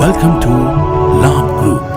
Welcome to Labh Group.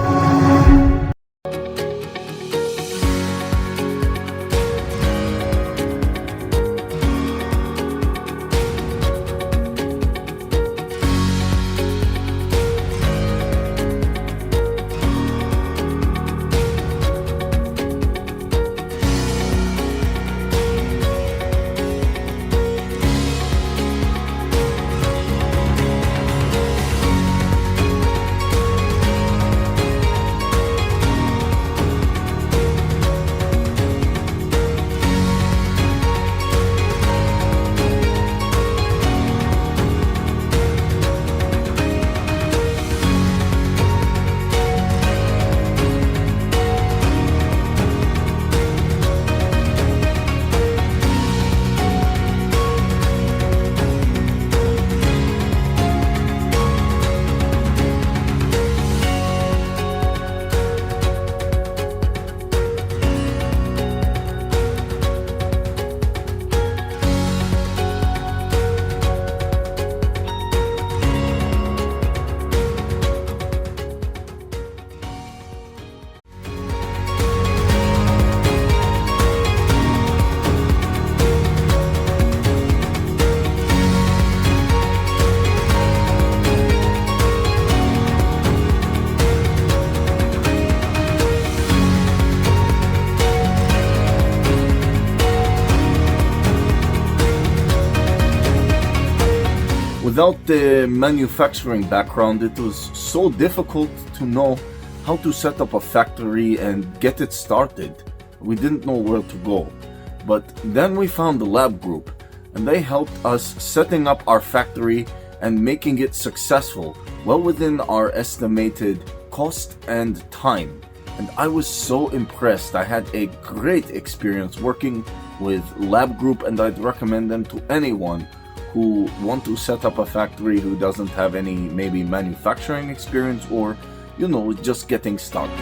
Without the manufacturing background, it was so difficult to know how to set up a factory and get it started. We didn't know where to go. But then we found the Labh Group, and they helped us setting up our factory and making it successful, well within our estimated cost and time. And I was so impressed. I had a great experience working with Labh Group, and I'd recommend them to anyone who want to set up a factory who doesn't have any maybe manufacturing experience or, just getting started.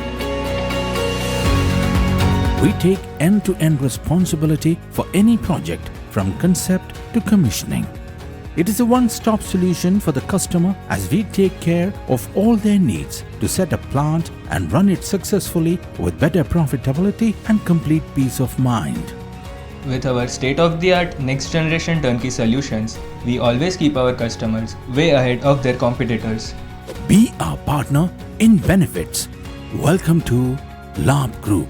We take end-to-end responsibility for any project from concept to commissioning. It is a one-stop solution for the customer as we take care of all their needs to set a plant and run it successfully with better profitability and complete peace of mind. With our state-of-the-art next-generation turnkey solutions, we always keep our customers way ahead of their competitors. Be our partner in benefits. Welcome to Labh Group.